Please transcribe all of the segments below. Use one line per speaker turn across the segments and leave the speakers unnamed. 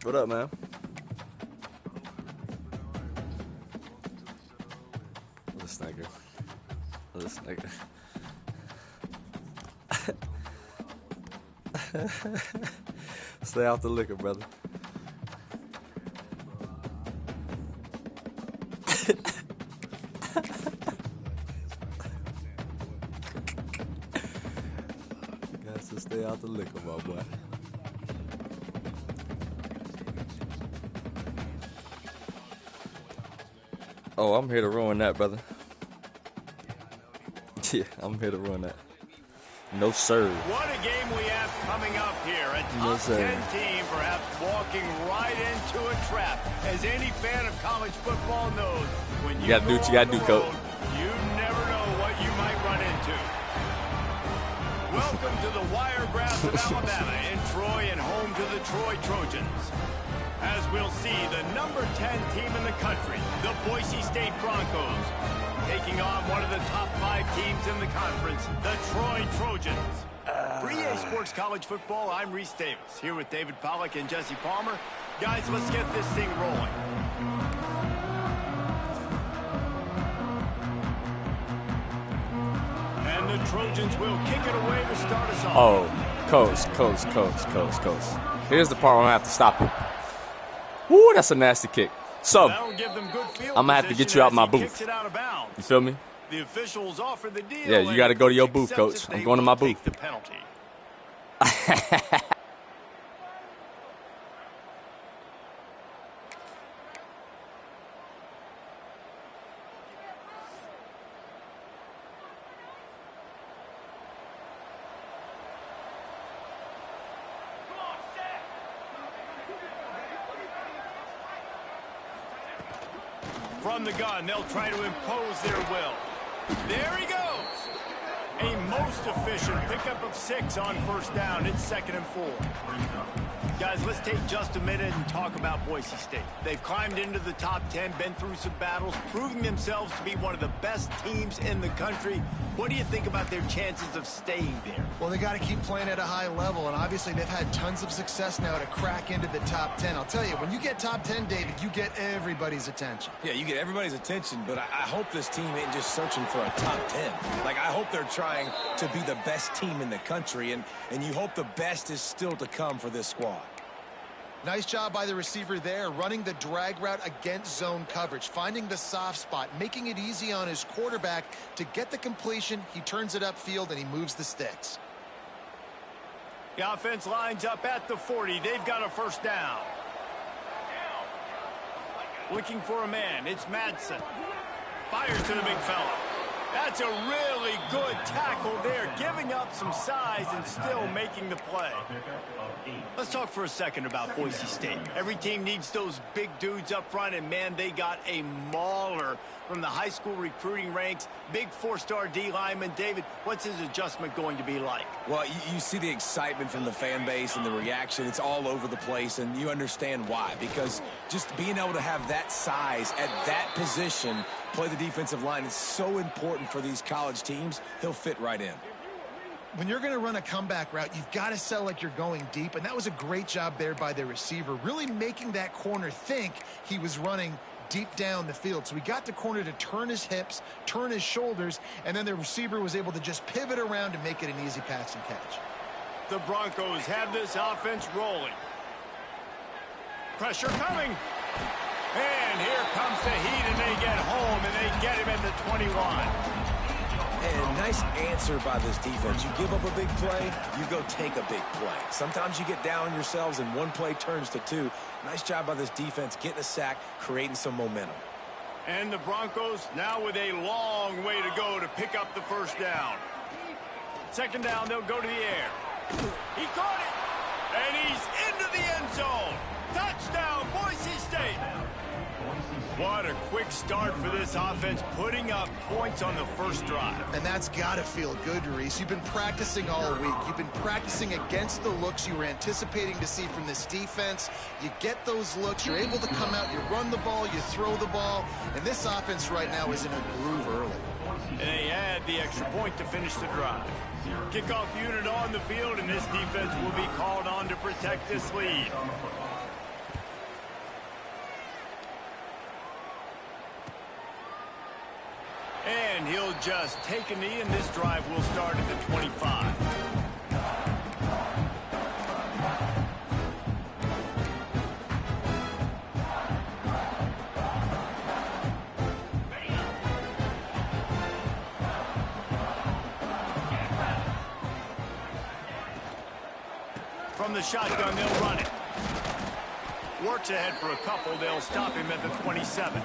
What up, man? This nigga. This nigga. Stay off the liquor, brother. Got to stay out the liquor, my boy. Oh, I'm here to ruin that, brother. Yeah, I'm here to ruin that. No, sir.
What a game we have coming up here. A top 10 team perhaps walking right into a trap. As any fan of college football knows, when you
gotta do what you gotta do, coach.
You never know what you might run into. Welcome to the Wiregrass of Alabama in Troy and home to the Troy Trojans. As we'll see, the number 10 team in the country, the Boise State Broncos, taking on one of the top 5 teams in the conference, the Troy Trojans. For EA Sports College Football, I'm Reese Davis, here with David Pollack and Jesse Palmer. Guys, let's get this thing rolling. And the Trojans will kick it away to start us off.
Oh, coach. Here's the part where I have to stop it. Woo, that's a nasty kick. So, I'm going to have to get you out my booth. You feel me?
The officials offer the deal.
Yeah, you got to go to your booth, coach. I'm going to my booth.
The penalty. From the gun, they'll try to impose their will. There he goes. A most efficient pickup of 6 on first down. It's 2nd and 4. Guys, let's take just a minute and talk about Boise State. They've climbed into the top 10, been through some battles, proving themselves to be one of the best teams in the country. What do you think about their chances of staying there?
Well, they got to keep playing at a high level, and obviously they've had tons of success now to crack into the top 10. I'll tell you, when you get top 10, David, you get everybody's attention.
Yeah, you get everybody's attention, but I hope this team ain't just searching for a top 10. Like, I hope they're trying to be the best team in the country, and you hope the best is still to come for this squad.
Nice job by the receiver there, running the drag route against zone coverage, finding the soft spot, making it easy on his quarterback to get the completion. He turns it upfield, and he moves the sticks.
The offense lines up at the 40. They've got a first down. Looking for a man. It's Madsen. Fires to the big fella. That's a really good tackle there, giving up some size and still making the play. Let's talk for a second about Boise State. Every team needs those big dudes up front, and, man, they got a mauler from the high school recruiting ranks. Big 4-star D lineman. David, what's his adjustment going to be like?
Well, you see the excitement from the fan base and the reaction. It's all over the place, and you understand why. Because just being able to have that size at that position, play the defensive line, is so important for these college teams. He'll fit right in.
When you're going to run a comeback route, you've got to sell like you're going deep, and that was a great job there by the receiver, really making that corner think he was running deep down the field. So he got the corner to turn his hips, turn his shoulders, and then the receiver was able to just pivot around and make it an easy pass and catch.
The Broncos have this offense rolling. Pressure coming. And here comes the heat, and they get home, and they get him at the 21.
And nice answer by this defense. You give up a big play, you go take a big play. Sometimes you get down yourselves and one play turns to 2. Nice job by this defense getting a sack, creating some momentum.
And the Broncos now with a long way to go to pick up the first down. 2nd down, they'll go to the air. He caught it, and he's into the end zone. Touchdown, Boise State. What a quick start for this offense, putting up points on the first drive.
And that's got to feel good, Reese. You've been practicing all week. You've been practicing against the looks you were anticipating to see from this defense. You get those looks, you're able to come out, you run the ball, you throw the ball, and this offense right now is in a groove early.
And they add the extra point to finish the drive. Kickoff unit on the field, and this defense will be called on to protect this lead. And he'll just take a knee, and this drive will start at the 25. From the shotgun, they'll run it. Works ahead for a couple. They'll stop him at the 27.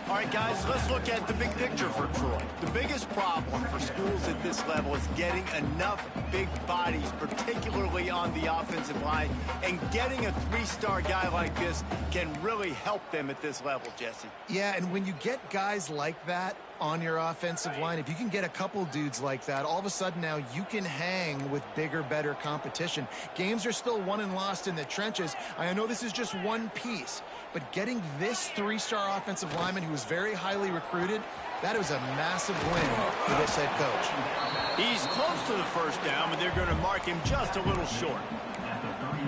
All right, guys, let's look at the big picture for Troy. The biggest problem for schools at this level is getting enough big bodies, particularly on the offensive line, and getting a three-star guy like this can really help them at this level, Jesse.
Yeah, and when you get guys like that on your offensive line, if you can get a couple dudes like that, all of a sudden now you can hang with bigger, better competition. Games are still won and lost in the trenches. I know this is just one piece, but getting this three-star offensive lineman who was very highly recruited, that was a massive win for this head coach.
He's close to the first down, but they're going to mark him just a little short.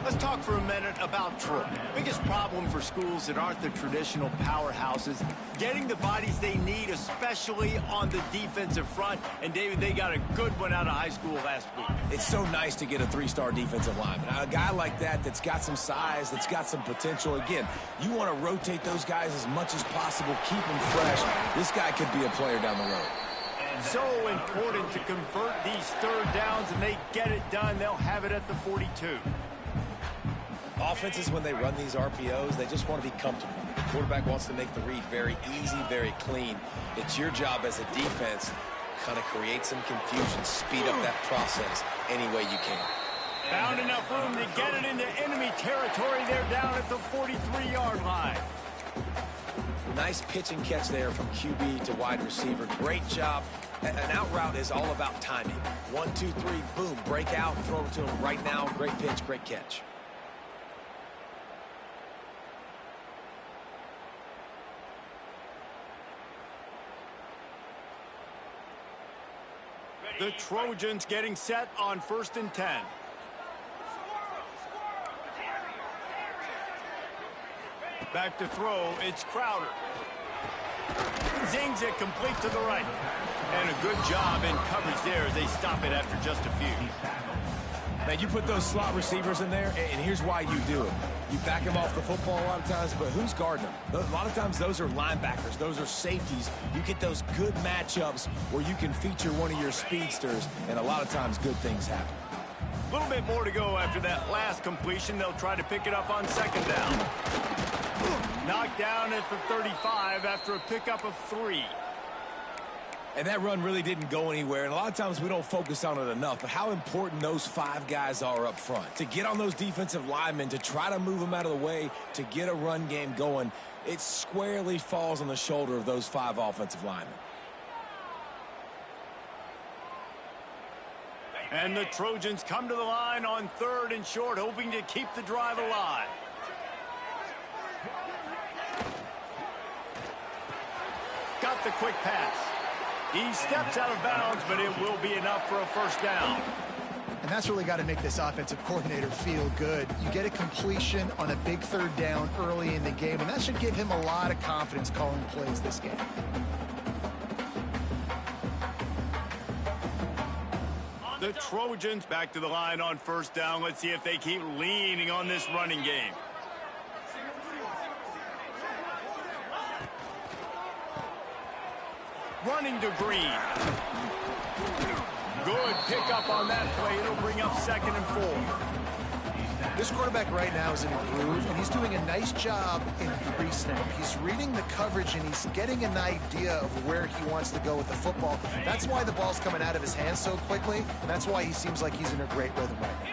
Let's talk for a minute about Troy. Biggest problem for schools that aren't the traditional powerhouses, getting the bodies they need, especially on the defensive front. And, David, they got a good one out of high school last week.
It's so nice to get a three-star defensive lineman. A guy like that's got some size, that's got some potential. Again, you want to rotate those guys as much as possible, keep them fresh. This guy could be a player down the road.
So important to convert these third downs, and they get it done. They'll have it at the 42.
Offenses, when they run these RPOs, they just want to be comfortable. The quarterback wants to make the read very easy, very clean. It's your job as a defense to kind of create some confusion, speed up that process any way you can.
Found enough room to get it into enemy territory. They're down at the 43-yard line.
Nice pitch and catch there from QB to wide receiver. Great job. An out route is all about timing. 1, 2, 3, boom, break out, throw it to him right now. Great pitch, great catch.
The Trojans getting set on 1st and 10. Back to throw, it's Crowder. Zings it complete to the right. And a good job in coverage there as they stop it after just a few.
Man, you put those slot receivers in there, and here's why you do it. You back them off the football a lot of times, but who's guarding them? A lot of times those are linebackers. Those are safeties. You get those good matchups where you can feature one of your speedsters, and a lot of times good things happen.
A little bit more to go after that last completion. They'll try to pick it up on 2nd down. Knocked down at the 35 after a pickup of 3.
And that run really didn't go anywhere, and a lot of times we don't focus on it enough, but how important those 5 guys are up front. To get on those defensive linemen, to try to move them out of the way, to get a run game going, it squarely falls on the shoulder of those 5 offensive linemen.
And the Trojans come to the line on 3rd and short, hoping to keep the drive alive. Got the quick pass. He steps out of bounds, but it will be enough for a 1st down.
And that's really got to make this offensive coordinator feel good. You get a completion on a big 3rd down early in the game, and that should give him a lot of confidence calling plays this game.
The Trojans back to the line on 1st down. Let's see if they keep leaning on this running game. Running to Green. Good pickup on that play. It'll bring up 2nd and 4.
This quarterback right now is in a groove, and he's doing a nice job in pre-snap. He's reading the coverage, and he's getting an idea of where he wants to go with the football. That's why the ball's coming out of his hands so quickly, and that's why he seems like he's in a great rhythm right now.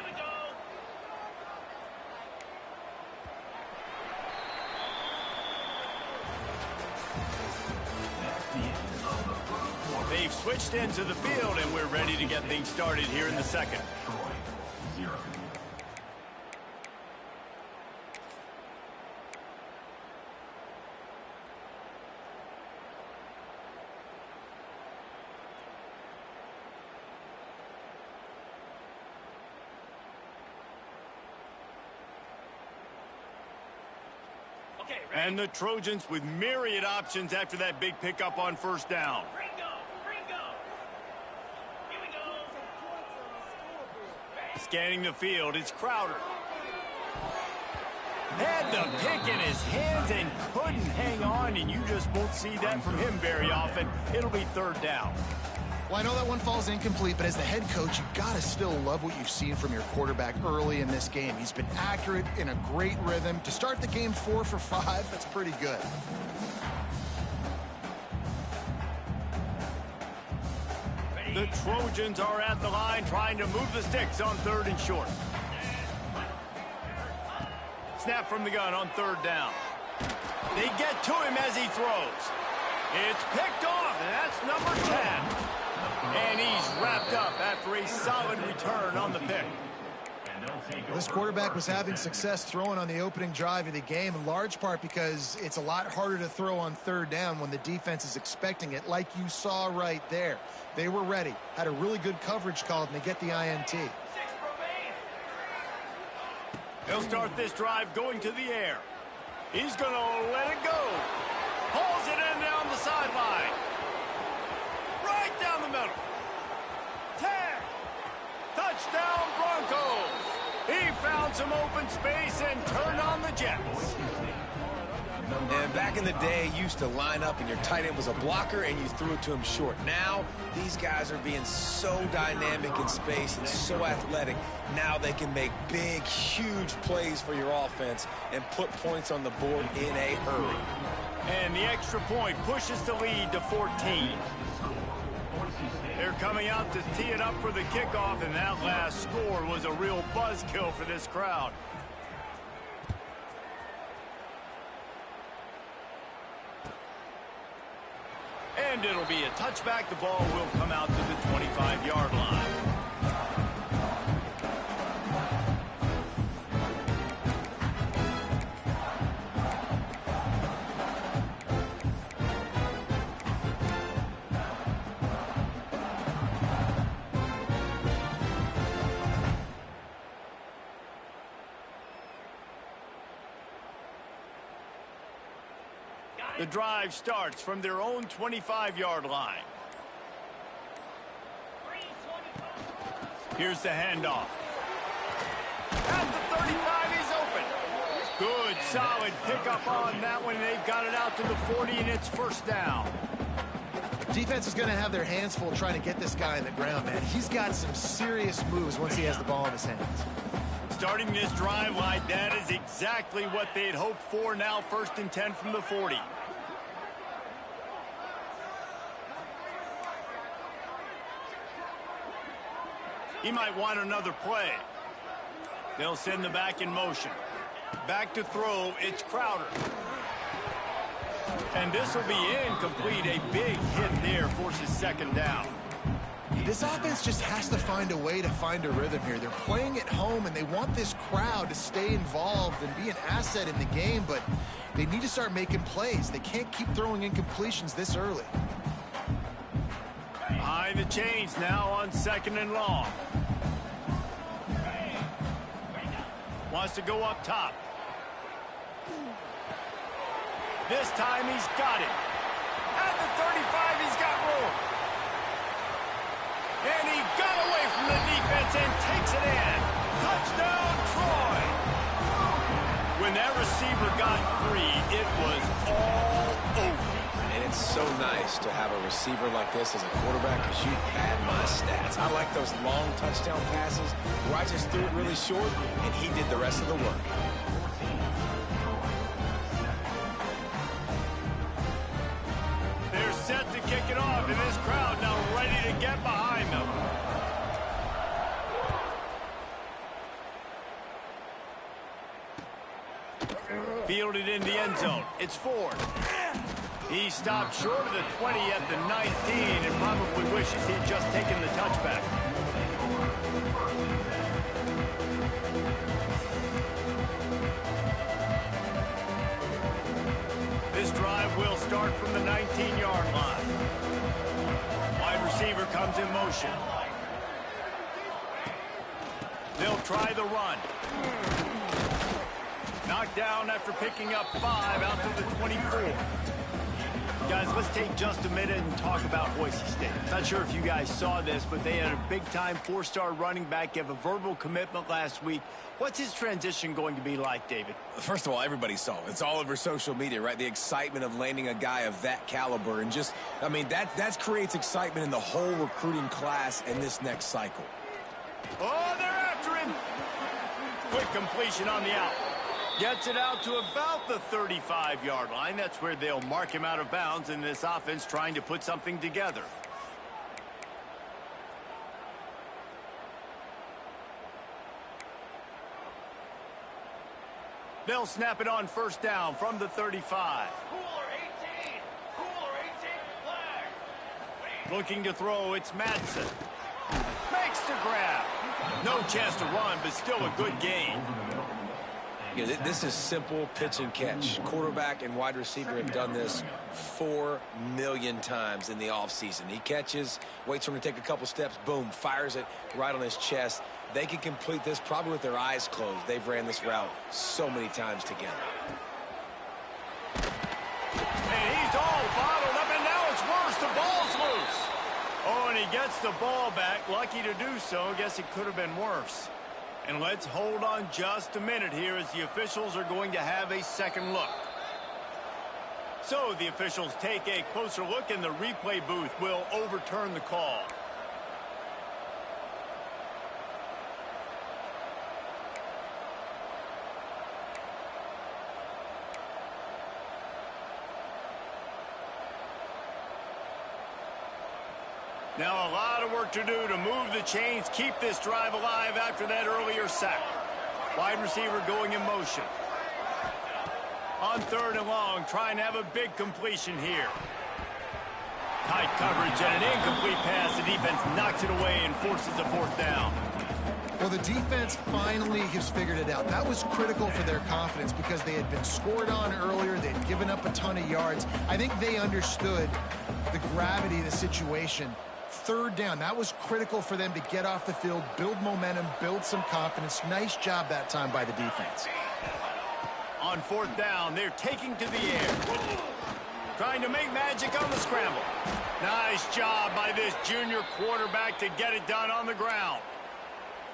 They've switched into the field, and we're ready to get things started here in the 2nd. And the Trojans with myriad options after that big pickup on first down. Scanning the field, it's Crowder. Had the pick in his hands and couldn't hang on, and you just won't see that from him very often. It'll be third down.
Well, I know that one falls incomplete, but as the head coach, you got to still love what you've seen from your quarterback early in this game. He's been accurate, in a great rhythm. To start the game 4 for 5, that's pretty good.
The Trojans are at the line trying to move the sticks on 3rd and short. Snap from the gun on 3rd down. They get to him as he throws. It's picked off, and that's number 10. And he's wrapped up after a solid return on the pick.
This quarterback was having success throwing on the opening drive of the game, in large part because it's a lot harder to throw on 3rd down when the defense is expecting it, like you saw right there. They were ready, had a really good coverage call, and they get the INT.
He'll start this drive going to the air. He's going to let it go. Pulls it in down the sideline. Right down the middle. 10. Touchdown Broncos. He found some open space and turned on the Jets.
And back in the day, you used to line up and your tight end was a blocker and you threw it to him short. Now, these guys are being so dynamic in space and so athletic. Now they can make big, huge plays for your offense and put points on the board in a hurry.
And the extra point pushes the lead to 14. They're coming out to tee it up for the kickoff, and that last score was a real buzzkill for this crowd. And it'll be a touchback. The ball will come out to the 25-yard line. The drive starts from their own 25-yard line. Here's the handoff. At the 35, he's open. Good, solid pickup on that one. They've got it out to the 40, and it's first down.
Defense is going to have their hands full trying to get this guy in the ground, man. He's got some serious moves once he has the ball in his hands.
Starting this drive like that is exactly what they'd hoped for. Now 1st and 10 from the 40. He might want another play. They'll send the back in motion. Back to throw, it's Crowder. And this will be incomplete. A big hit there forces 2nd down.
This offense just has to find a way to find a rhythm here. They're playing at home, and they want this crowd to stay involved and be an asset in the game, but they need to start making plays. They can't keep throwing incompletions this early.
Behind the chains now on 2nd and long. Wants to go up top. This time he's got it. At the 35, he's got room. And he got away from the defense and takes it in. Touchdown, Troy. When that receiver got free, it was all over.
And it's so nice to have a receiver like this as a quarterback because you pad my stats. I like those long touchdown passes where I just threw it really short and he did the rest of the work.
They're set to kick it off, and this crowd now ready to get behind them. Fielded in the end zone. It's Ford. He stopped short of the 20 at the 19 and probably wishes he'd just taken the touchback. This drive will start from the 19-yard line. Wide receiver comes in motion. They'll try the run. Knocked down after picking up 5 out to the 24. Guys, let's take just a minute and talk about Boise State. Not sure if you guys saw this, but they had a big-time 4-star running back give a verbal commitment last week. What's his transition going to be like, David?
First of all, everybody saw it. It's all over social media, right? The excitement of landing a guy of that caliber. And just, I mean, that creates excitement in the whole recruiting class in this next cycle.
Oh, they're after him. Quick completion on the out. Gets it out to about the 35-yard line. That's where they'll mark him out of bounds in this offense trying to put something together. They'll snap it on first down from the 35. Looking to throw, it's Madsen. Makes the grab. No chance to run, but still a good gain.
Yeah, this is simple pitch and catch. Quarterback and wide receiver have done this 4 million times in the offseason. He catches, waits for him to take a couple steps, boom, fires it right on his chest. They can complete this probably with their eyes closed. They've ran this route so many times together.
And he's all bottled up, and now it's worse. The ball's loose. Oh, and he gets the ball back. Lucky to do so. Guess it could have been worse. And let's hold on just a minute here as the officials are going to have a second look. So the officials take a closer look, and the replay booth will overturn the call. Now a lot of work to do to move the chains, keep this drive alive after that earlier sack. Wide receiver going in motion. On 3rd and long, trying to have a big completion here. Tight coverage and an incomplete pass. The defense knocks it away and forces a 4th down.
Well, the defense finally has figured it out. That was critical for their confidence because they had been scored on earlier. They'd given up a ton of yards. I think they understood the gravity of the situation. 3rd down, that was critical for them to get off the field, build momentum, build some confidence. Nice job that time by the defense.
On 4th down, they're taking to the air. Trying to make magic on the scramble. Nice job by this junior quarterback to get it done on the ground.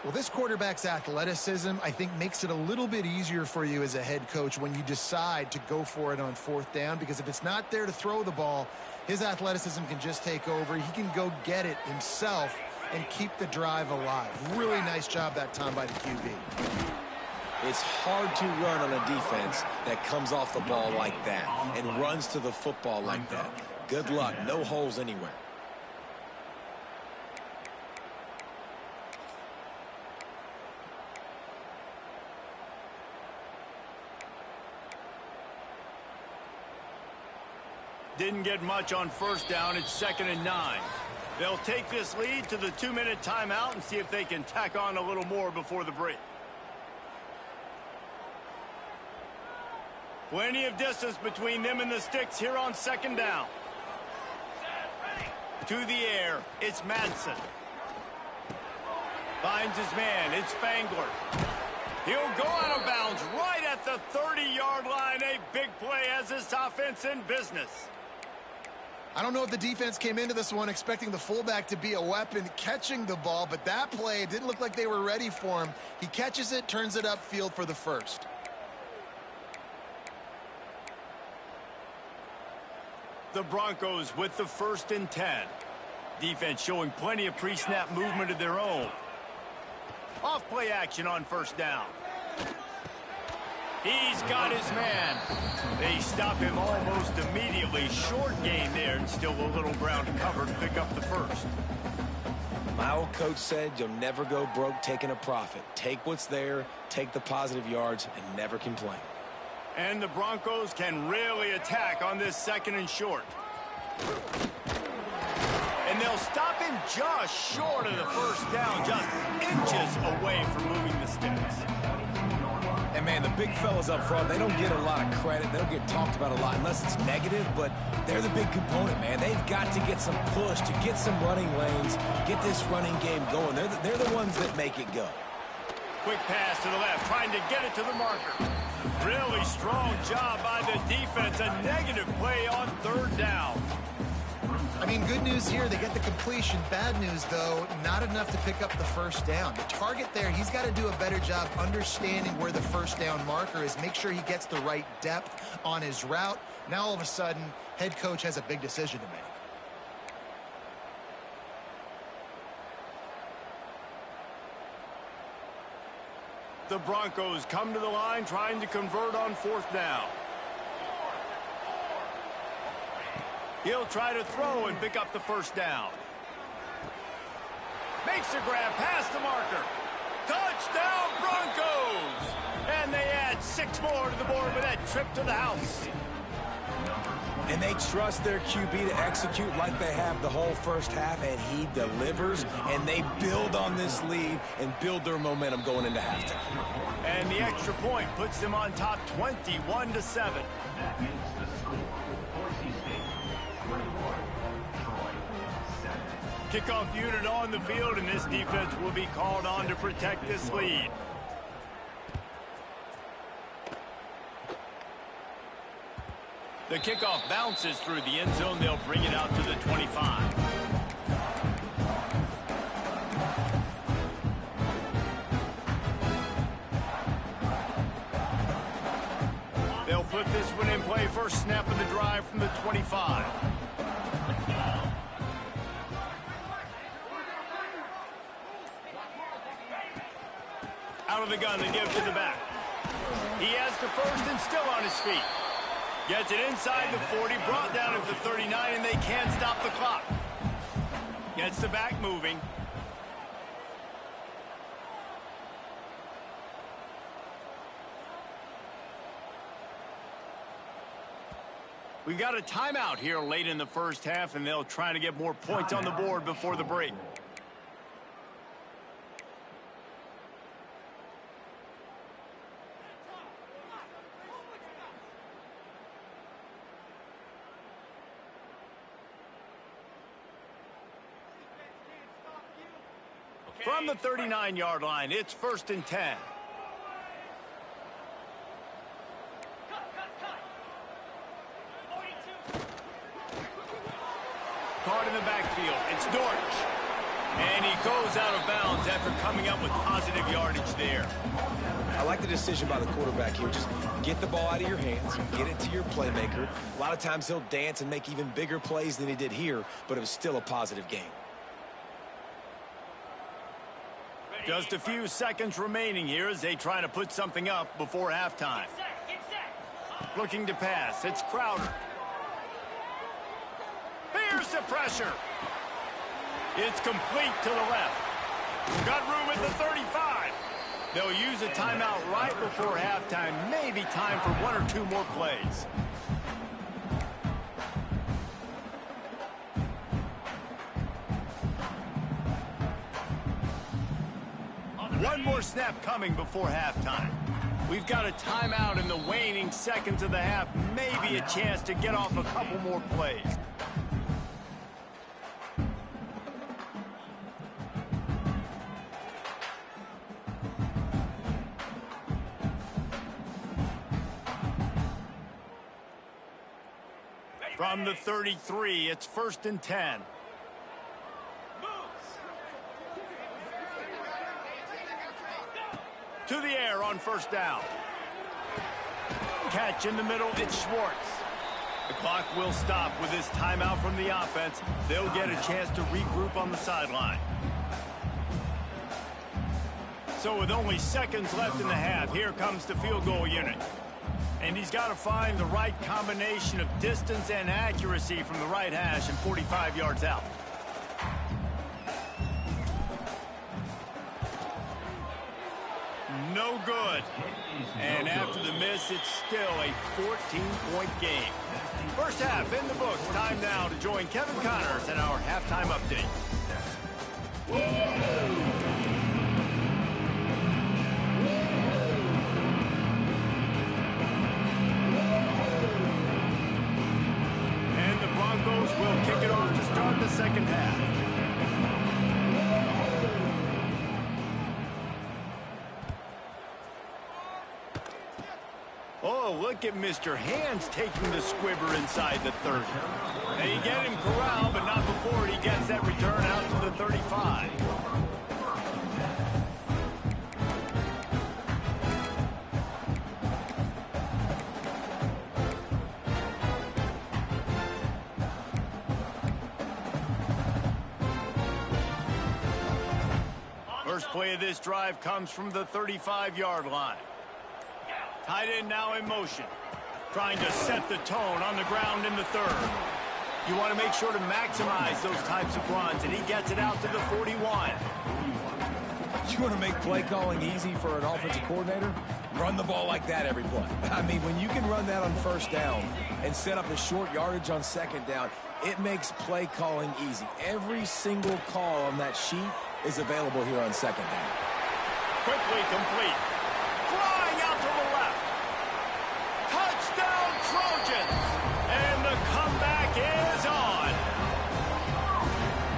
Well, this quarterback's athleticism, I think, makes it a little bit easier for you as a head coach when you decide to go for it on 4th down, because if it's not there to throw the ball, his athleticism can just take over. He can go get it himself and keep the drive alive. Really nice job that time by the QB.
It's hard to run on a defense that comes off the ball like that and runs to the football like that. Good luck. No holes anywhere.
Didn't get much on 1st down. It's 2nd and 9. They'll take this lead to the 2-minute timeout and see if they can tack on a little more before the break. Plenty of distance between them and the sticks here on 2nd down. To the air, it's Madsen. Finds his man, it's Spangler. He'll go out of bounds right at the 30-yard line. A big play as this offense in business.
I don't know if the defense came into this one expecting the fullback to be a weapon catching the ball, but that play, it didn't look like they were ready for him. He catches it, turns it upfield for the 1st.
The Broncos with the 1st and 10. Defense showing plenty of pre-snap movement of their own. Off play action on 1st down. He's got his man. They stop him almost immediately. Short gain there, and still a little ground to cover to pick up the 1st.
My old coach said you'll never go broke taking a profit. Take what's there, take the positive yards, and never complain.
And the Broncos can really attack on this 2nd and short. And they'll stop him just short of the 1st down, just inches away from moving the sticks.
And, man, the big fellas up front, they don't get a lot of credit. They don't get talked about a lot unless it's negative, but they're the big component, man. They've got to get some push, to get some running lanes, get this running game going. They're the ones that make it go.
Quick pass to the left, trying to get it to the marker. Really strong job by the defense. A negative play on 3rd down.
I mean, good news here, they get the completion. Bad news, though, not enough to pick up the 1st down. The target there, he's got to do a better job understanding where the 1st down marker is, make sure he gets the right depth on his route. Now, all of a sudden, head coach has a big decision to make.
The Broncos come to the line trying to convert on 4th down. He'll try to throw and pick up the 1st down. Makes a grab past the marker. Touchdown Broncos! And they add 6 more to the board with that trip to the house.
And they trust their QB to execute like they have the whole first half, and he delivers, and they build on this lead and build their momentum going into halftime.
And the extra point puts them on top 21-7. Kickoff unit on the field, and this defense will be called on to protect this lead. The kickoff bounces through the end zone. They'll bring it out to the 25. They'll put this one in play. First snap of the drive from the 25. Out of the gun, they give to the back. He has the first and still on his feet. Gets it inside the 40, brought down at the 39, and they can't stop the clock. Gets the back moving. We got a timeout here late in the first half, and they'll try to get more points on the board before the break. From the 39-yard line, it's 1st and 10. Caught in the backfield. It's Dortch. And he goes out of bounds after coming up with positive yardage there.
I like the decision by the quarterback here. Just get the ball out of your hands, get it to your playmaker. A lot of times he'll dance and make even bigger plays than he did here, but it was still a positive game.
Just a few seconds remaining here as they try to put something up before halftime. Looking to pass. It's Crowder. Here's the pressure. It's complete to the left. Got room at the 35. They'll use a timeout right before halftime. Maybe time for 1 or 2 more plays. One more snap coming before halftime. We've got a timeout in the waning seconds of the half. Maybe a chance to get off a couple more plays. From the 33, it's 1st and 10. To the air on 1st down. Catch in the middle, it's Schwartz. The clock will stop with this timeout from the offense. They'll get a chance to regroup on the sideline. So with only seconds left in the half, here comes the field goal unit. And he's got to find the right combination of distance and accuracy from the right hash and 45 yards out. No good. And after the miss, it's still a 14-point game. First half in the books. Time now to join Kevin Connors in our halftime update. And the Broncos will kick it off to start the second half. Oh, look at Mr. Hands taking the squibber inside the 30. They get him corralled, but not before he gets that return out to the 35. First play of this drive comes from the 35-yard line. Tight end now in motion, trying to set the tone on the ground in the third. You want to make sure to maximize those types of runs, and he gets it out to the 41.
You want to make play calling easy for an offensive coordinator? Run the ball like that every play. I mean, when you can run that on first down and set up a short yardage on second down, it makes play calling easy. Every single call on that sheet is available here on second down.
Quickly complete. Flying out to the left. Touchdown Trojans. And the comeback is on.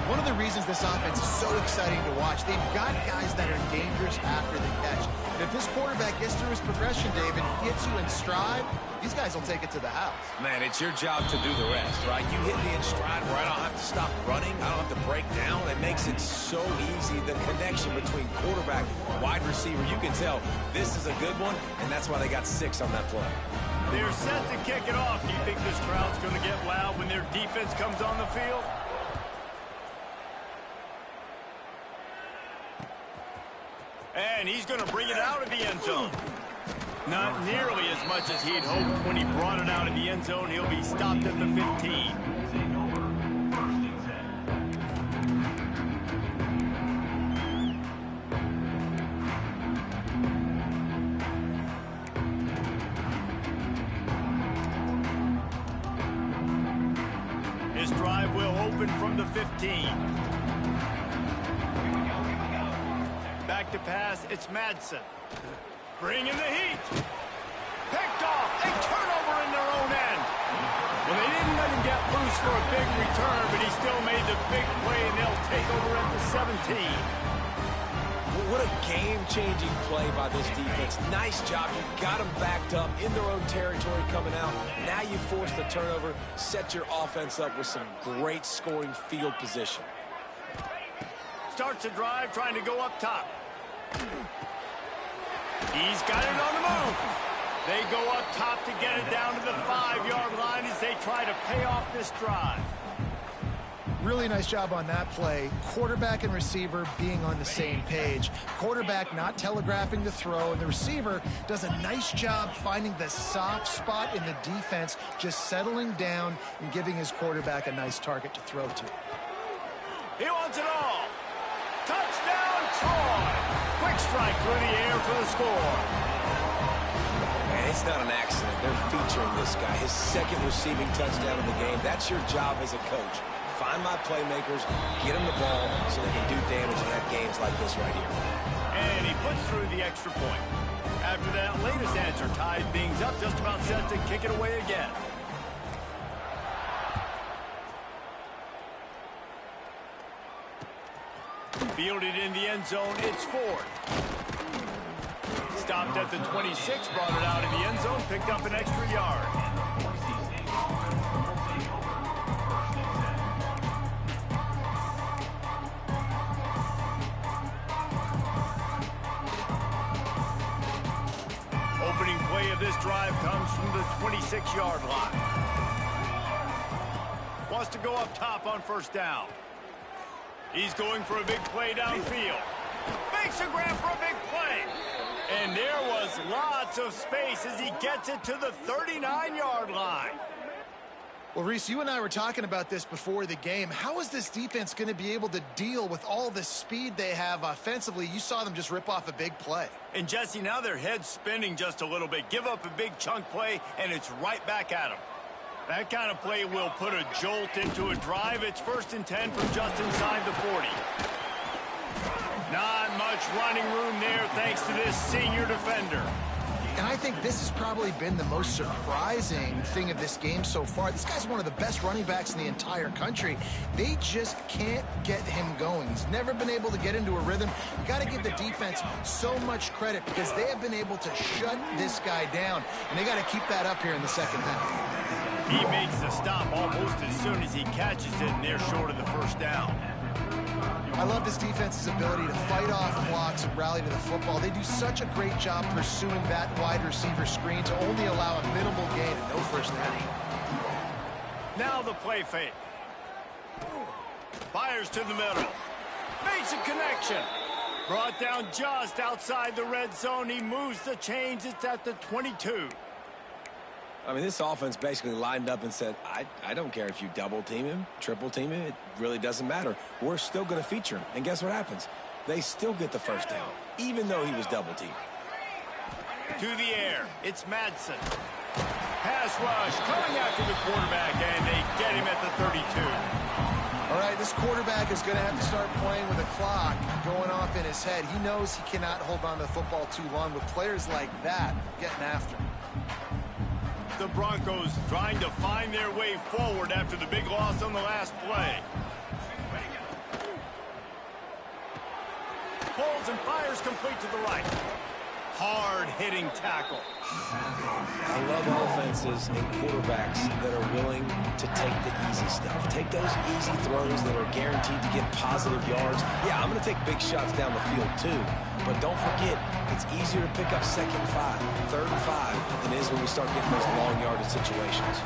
One of the reasons this offense is so exciting to watch, they've got guys that are dangerous after the catch. And if this quarterback gets through his progression, David, gets you in stride, these guys will take it to the house.
Man, it's your job to do the rest, right? You hit me in stride where I don't have to stop running. I don't have to break down. It makes it so easy, the connection between quarterback and wide receiver. You can tell this is a good one, and that's why they got 6 on that play.
They're set to kick it off. Do you think this crowd's going to get loud when their defense comes on the field? And he's going to bring it out of the end zone. Not nearly as much as he'd hoped when he brought it out of the end zone. He'll be stopped at the 15. His drive will open from the 15. Back to pass, it's Madsen. Bringing the heat. Picked off. A turnover in their own end. Well, they didn't let him get loose for a big return, but he still made the big play, and they'll take over at the 17.
What a game-changing play by this defense. Nice job. You got them backed up in their own territory coming out. Now you force the turnover, set your offense up with some great scoring field position.
Starts a drive trying to go up top. He's got it on the move. They go up top to get it down to the 5-yard line as they try to pay off this drive.
Really nice job on that play. Quarterback and receiver being on the same page. Quarterback not telegraphing the throw, and the receiver does a nice job finding the soft spot in the defense, just settling down and giving his quarterback a nice target to throw to.
He wants it all. Touchdown, Troy. Quick strike through the air for the score.
Man, it's not an accident. They're featuring this guy. His second receiving touchdown in the game. That's your job as a coach. Find my playmakers, get them the ball so they can do damage and have games like this right here.
And he puts through the extra point. After that latest answer tied things up, just about set to kick it away again. Fielded in the end zone, it's Ford. Stopped at the 26, brought it out of the end zone, picked up an extra yard. Opening play of this drive comes from the 26-yard line. Wants to go up top on first down. He's going for a big play downfield. Makes a grab for a big play. And there was lots of space as he gets it to the 39-yard line.
Well, Reese, you and I were talking about this before the game. How is this defense going to be able to deal with all the speed they have offensively? You saw them just rip off a big play.
And, Jesse, now their head's spinning just a little bit. Give up a big chunk play, and it's right back at them. That kind of play will put a jolt into a drive. It's 1st and 10 from just inside the 40. Not much running room there thanks to this senior defender.
And I think this has probably been the most surprising thing of this game so far. This guy's one of the best running backs in the entire country. They just can't get him going. He's never been able to get into a rhythm. You got to give the defense so much credit because they have been able to shut this guy down, and they got to keep that up here in the second half.
He makes the stop almost as soon as he catches it, and they're short of the first down.
I love this defense's ability to fight off blocks and rally to the football. They do such a great job pursuing that wide receiver screen to only allow a minimal gain and no first down.
Now the play fake. Fires to the middle. Makes a connection. Brought down just outside the red zone. He moves the chains. It's at the 22.
I mean, this offense basically lined up and said, I don't care if you double team him, triple team him. It really doesn't matter. We're still going to feature him. And guess what happens? They still get the first down, even though he was double teamed.
To the air. It's Madsen. Pass rush coming after the quarterback, and they get him at the 32.
All right, this quarterback is going to have to start playing with a clock going off in his head. He knows he cannot hold on to the football too long with players like that getting after him.
The Broncos trying to find their way forward after the big loss on the last play. Pulls and fires complete to the right. Hard-hitting tackle.
I love offenses and quarterbacks that are willing to take the easy stuff. Take those easy throws that are guaranteed to get positive yards. Yeah, I'm going to take big shots down the field too. But don't forget, it's easier to pick up 2nd and 5, 3rd and 5 than it is when we start getting those long yardage situations.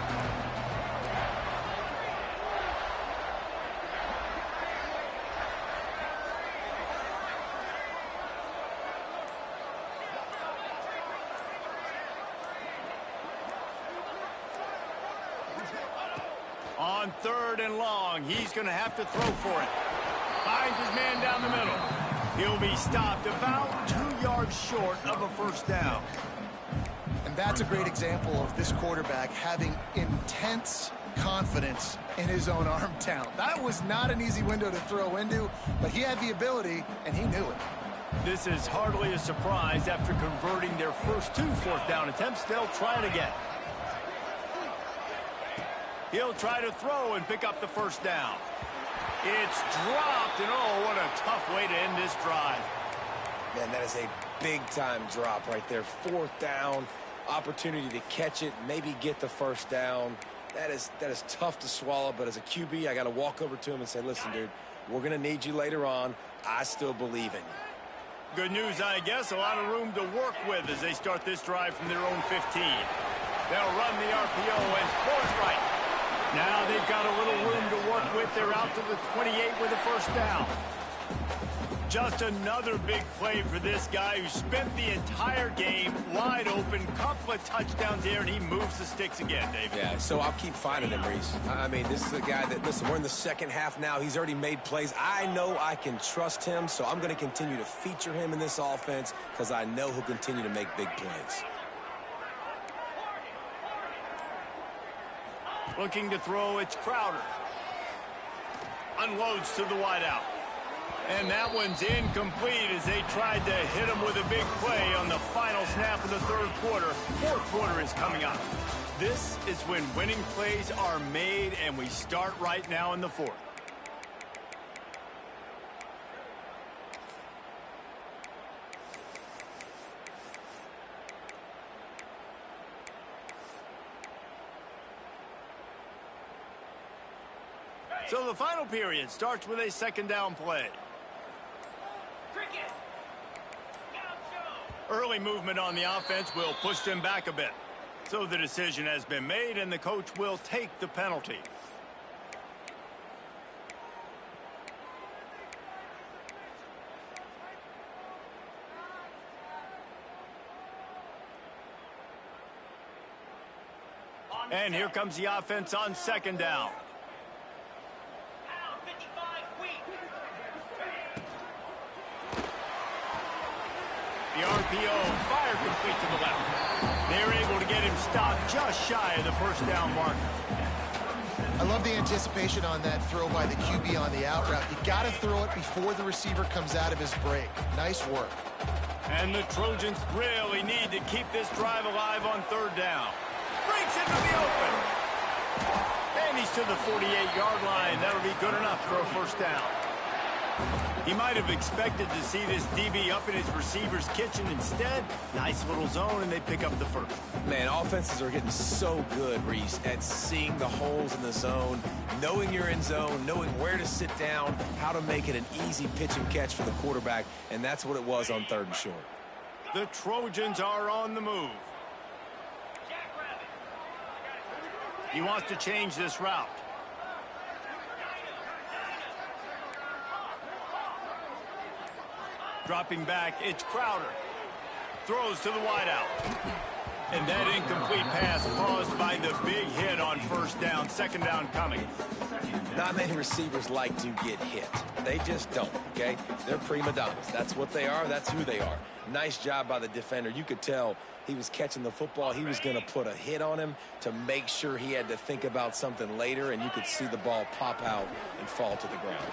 On 3rd and long, he's going to have to throw for it. Finds his man down the middle. He'll be stopped about 2 yards short of a first down.
And that's a great example of this quarterback having intense confidence in his own arm talent. That was not an easy window to throw into, but he had the ability, and he knew it.
This is hardly a surprise. After converting their first 2 4th down attempts, they'll try it again. He'll try to throw and pick up the first down. It's dropped, and oh, what a tough way to end this drive.
Man, that is a big-time drop right there. 4th down, opportunity to catch it, maybe get the first down. That is tough to swallow, but as a QB, I got to walk over to him and say, listen, dude, we're going to need you later on. I still believe in you.
Good news, I guess. A lot of room to work with as they start this drive from their own 15. They'll run the RPO and throw it right. Now they've got a little room to work with. They're out to the 28 with a first down. Just another big play for this guy who spent the entire game wide open. Couple of touchdowns here, and he moves the sticks again, David.
Yeah, so I'll keep finding him, Reese. I mean, this is a guy that, listen, we're in the second half now. He's already made plays. I know I can trust him, so I'm going to continue to feature him in this offense because I know he'll continue to make big plays.
Looking to throw, it's Crowder. Unloads to the wideout. And that one's incomplete as they tried to hit him with a big play on the final snap of the 3rd quarter. 4th quarter is coming up. This is when winning plays are made, and we start right now in the 4th. So the final period starts with a 2nd down play. Early movement on the offense will push them back a bit. So the decision has been made, and the coach will take the penalty. And here comes the offense on 2nd down. The RPO fired complete to the left. They're able to get him stopped just shy of the first down mark.
I love the anticipation on that throw by the QB on the out route. You got to throw it before the receiver comes out of his break. Nice work.
And the Trojans really need to keep this drive alive on third down. Breaks into the open. And he's to the 48-yard line. That'll be good enough for a first down. He might have expected to see this DB up in his receiver's kitchen. Instead, nice little zone, and they pick up the first.
Man, offenses are getting so good, Reese, at seeing the holes in the zone, knowing you're in zone, knowing where to sit down, how to make it an easy pitch and catch for the quarterback, and that's what it was on third and short.
The Trojans are on the move. He wants to change this route. Dropping back, it's Crowder. Throws to the wideout. And that incomplete pass caused by the big hit on first down. Second down coming.
Not many receivers like to get hit. They just don't, okay? They're prima donnas. That's what they are. That's who they are. Nice job by the defender. You could tell he was catching the football. He was going to put a hit on him to make sure he had to think about something later, and you could see the ball pop out and fall to the ground.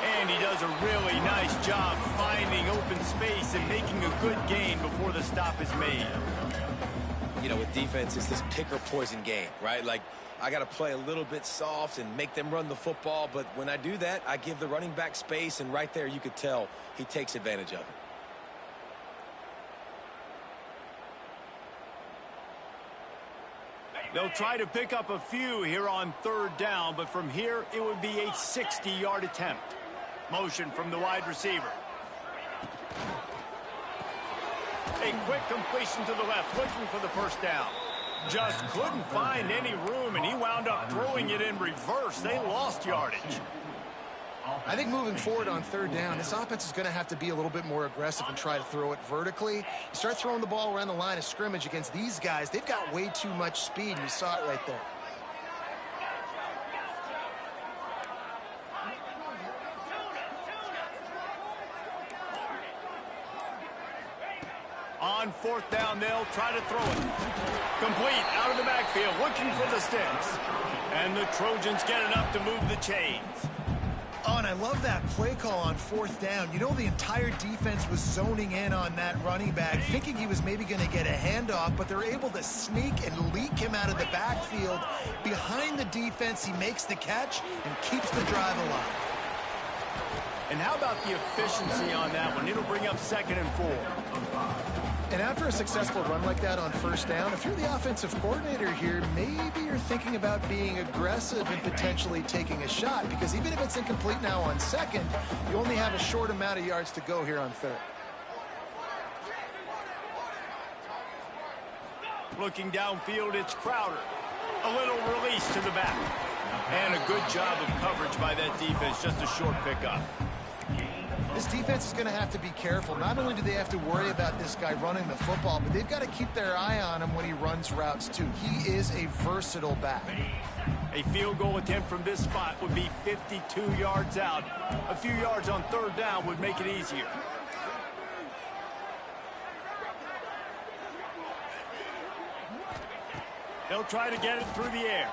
And he does a really nice job finding open space and making a good gain before the stop is made.
You know, with defense, it's this pick or poison game, right? Like, I got to play a little bit soft and make them run the football, but when I do that, I give the running back space, and right there you could tell he takes advantage of it.
They'll try to pick up a few here on third down, but from here it would be a 60-yard attempt. Motion from the wide receiver. A quick completion to the left, looking for the first down. Just couldn't find any room, and he wound up throwing it in reverse. They lost yardage.
I think moving forward on third down, this offense is going to have to be a little bit more aggressive and try to throw it vertically. You start throwing the ball around the line of scrimmage against these guys, they've got way too much speed, and you saw it right there.
On fourth down, they'll try to throw it. Complete, out of the backfield, looking for the sticks. And the Trojans get enough to move the chains.
Oh, and I love that play call on fourth down. You know, the entire defense was zoning in on that running back, thinking he was maybe going to get a handoff, but they're able to sneak and leak him out of the backfield. Behind the defense, he makes the catch and keeps the drive alive.
And how about the efficiency on that one? It'll bring up 2nd and 4.
And after a successful run like that on first down, if you're the offensive coordinator here, maybe you're thinking about being aggressive and potentially taking a shot, because even if it's incomplete now on second, you only have a short amount of yards to go here on third.
Looking downfield, it's Crowder. A little release to the back. And a good job of coverage by that defense, just a short pickup.
This defense is going to have to be careful. Not only do they have to worry about this guy running the football, but they've got to keep their eye on him when he runs routes too. He is a versatile back.
A field goal attempt from this spot would be 52 yards out. A few yards on third down would make it easier. They'll try to get it through the air.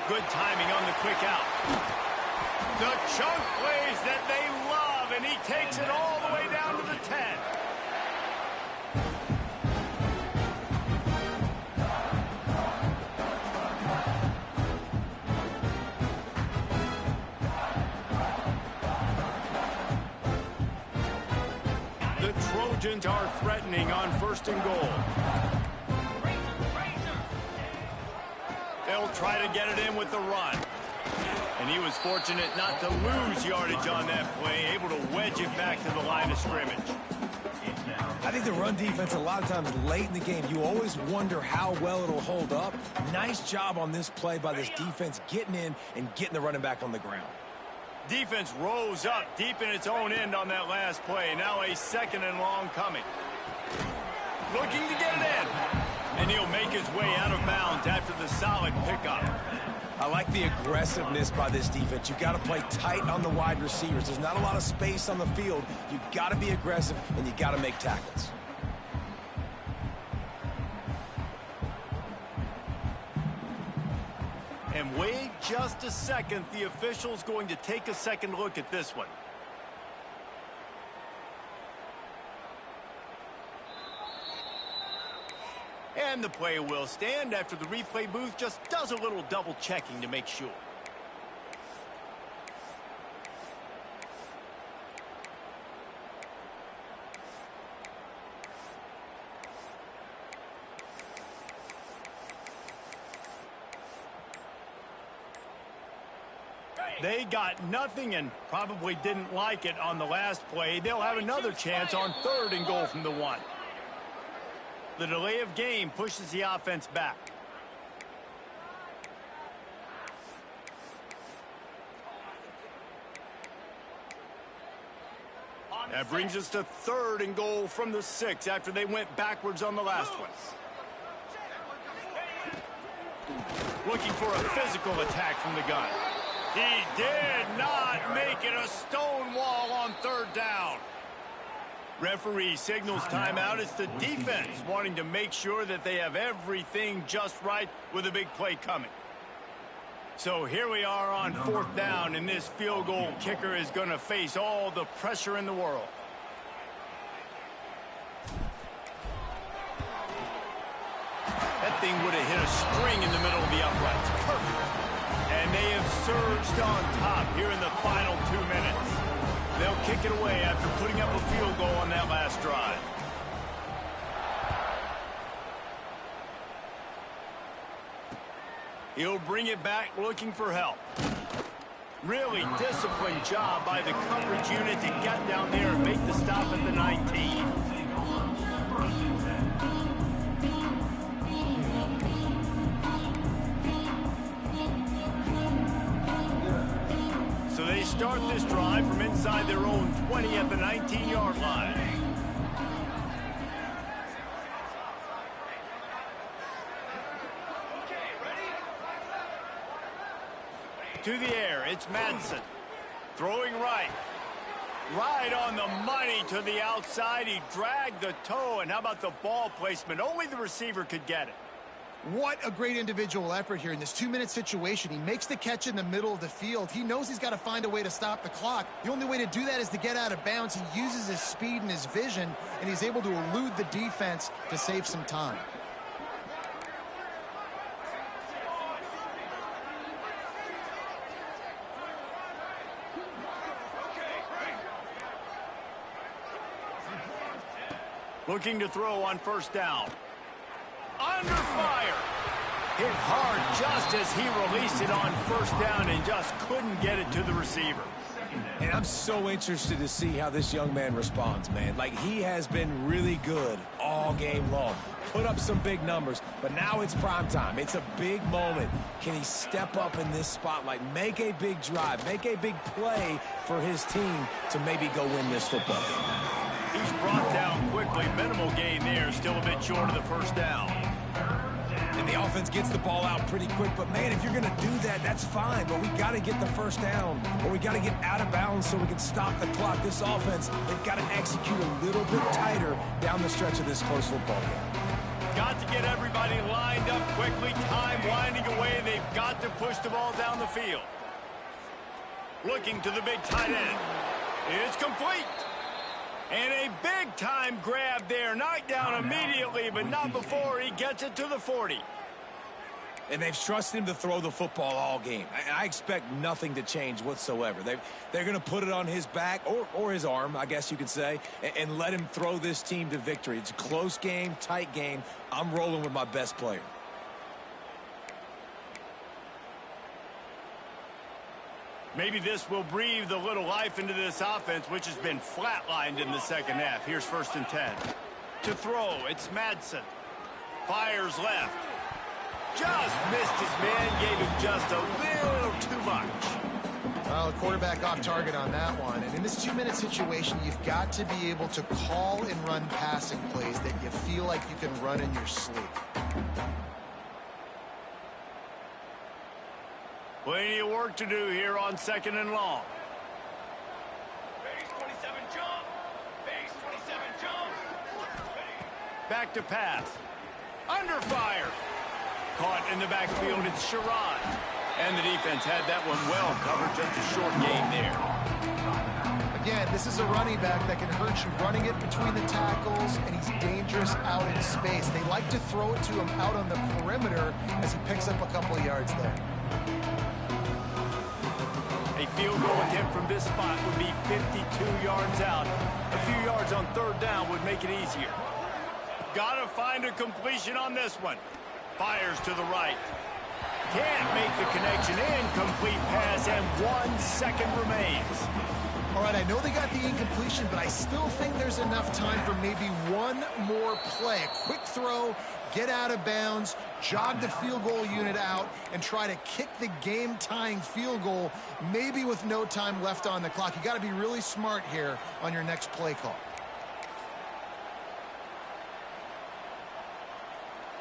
Good timing on the quick out. The chunk plays that they love, and he takes it all the way down to the 10. The Trojans are threatening on 1st and goal. They'll try to get it in with the run. And he was fortunate not to lose yardage on that play, able to wedge it back to the line of scrimmage.
I think the run defense, a lot of times late in the game, you always wonder how well it'll hold up. Nice job on this play by this defense, getting in and getting the running back on the ground.
Defense rose up deep in its own end on that last play. Now a 2nd and long coming. Looking to get it in. And he'll make his way out of bounds after the solid pickup.
I like the aggressiveness by this defense. You've got to play tight on the wide receivers. There's not a lot of space on the field. You've got to be aggressive, and you've got to make tackles.
And wait just a second. The official's going to take a second look at this one. And the play will stand after the replay booth just does a little double checking to make sure. They got nothing and probably didn't like it on the last play. They'll have another chance on 3rd and goal from the 1. The delay of game pushes the offense back. That brings us to 3rd and goal from the 6 after they went backwards on the last one. Looking for a physical attack from the gun. He did not make it a stone wall on 3rd down. Referee signals timeout. It's the defense wanting to make sure that they have everything just right with a big play coming. So here we are on 4th down, and this field goal kicker is going to face all the pressure in the world. That thing would have hit a string in the middle of the uprights. Perfect. And they have surged on top here in the final 2 minutes. They'll kick it away after putting up a field goal on that last drive. He'll bring it back looking for help. Really disciplined job by the coverage unit to get down there and make the stop at the 19. So they start this drive from inside their own 20 at the 19-yard line. To the air, it's Madsen. Throwing right. Right on the money to the outside. He dragged the toe, and how about the ball placement? Only the receiver could get it.
What a great individual effort here in this 2-minute situation. He makes the catch in the middle of the field. He knows he's got to find a way to stop the clock. The only way to do that is to get out of bounds. He uses his speed and his vision, and he's able to elude the defense to save some time.
Looking to throw on 1st down. Under fire. Hit hard just as he released it on 1st down and just couldn't get it to the receiver.
And I'm so interested to see how this young man responds, man. Like, he has been really good all game long. Put up some big numbers, but now it's prime time. It's a big moment. Can he step up in this spotlight, make a big drive, make a big play for his team to maybe go win this football game?
He's brought down quickly. Minimal gain there. Still a bit short of the 1st down.
And the offense gets the ball out pretty quick. But, man, if you're going to do that, that's fine. But we got to get the 1st down, or we got to get out of bounds so we can stop the clock. This offense, they've got to execute a little bit tighter down the stretch of this close football game.
Got to get everybody lined up quickly. Time winding away. They've got to push the ball down the field. Looking to the big tight end. It's complete. And a big-time grab there. Knocked down immediately, but not before he gets it to the 40.
And they've trusted him to throw the football all game. I expect nothing to change whatsoever. They're going to put it on his back, or his arm, I guess you could say, and let him throw this team to victory. It's a close game, tight game. I'm rolling with my best player.
Maybe this will breathe a little life into this offense, which has been flatlined in the 2nd half. Here's 1st and 10. To throw, it's Madsen. Fires left. Just missed his man, gave him just a little too much.
Well, the quarterback off target on that one. And in this 2-minute situation, you've got to be able to call and run passing plays that you feel like you can run in your sleep.
Plenty of work to do here on 2nd and long.
Base 27 jump. Base 27 jump.
Back to pass. Under fire. Caught in the backfield, it's Sherrod. And the defense had that one well covered. Just a short game there.
The Again, this is a running back that can hurt you running it between the tackles, and he's dangerous out in space. They like to throw it to him out on the perimeter as he picks up a couple of yards there.
A field goal attempt from this spot would be 52 yards out. A few yards on third down would make it easier. Gotta find a completion on this one. Fires to the right. Can't make the connection. Incomplete pass, and 1 second remains.
All right, I know they got the incompletion, but I still think there's enough time for maybe one more play. A quick throw, get out of bounds, jog the field goal unit out, and try to kick the game-tying field goal, maybe with no time left on the clock. You got to be really smart here on your next play call.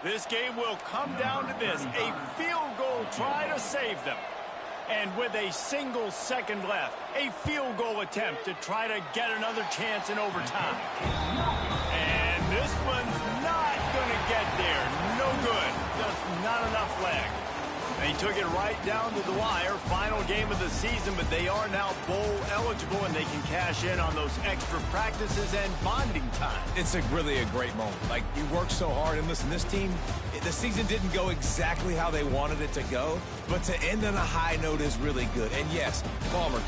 This game will come down to this, a field goal try to save them. And with a single second left, a field goal attempt to try to get another chance in overtime. And this one's not going to get there. No good. Just not enough leg. They took it right down to the wire. Final game of the season, but they are now bowl eligible, and they can cash in on those extra practices and bonding time.
It's really a great moment. Like, you work so hard, and listen, this team, the season didn't go exactly how they wanted it to go, but to end on a high note is really good. And yes, Palmer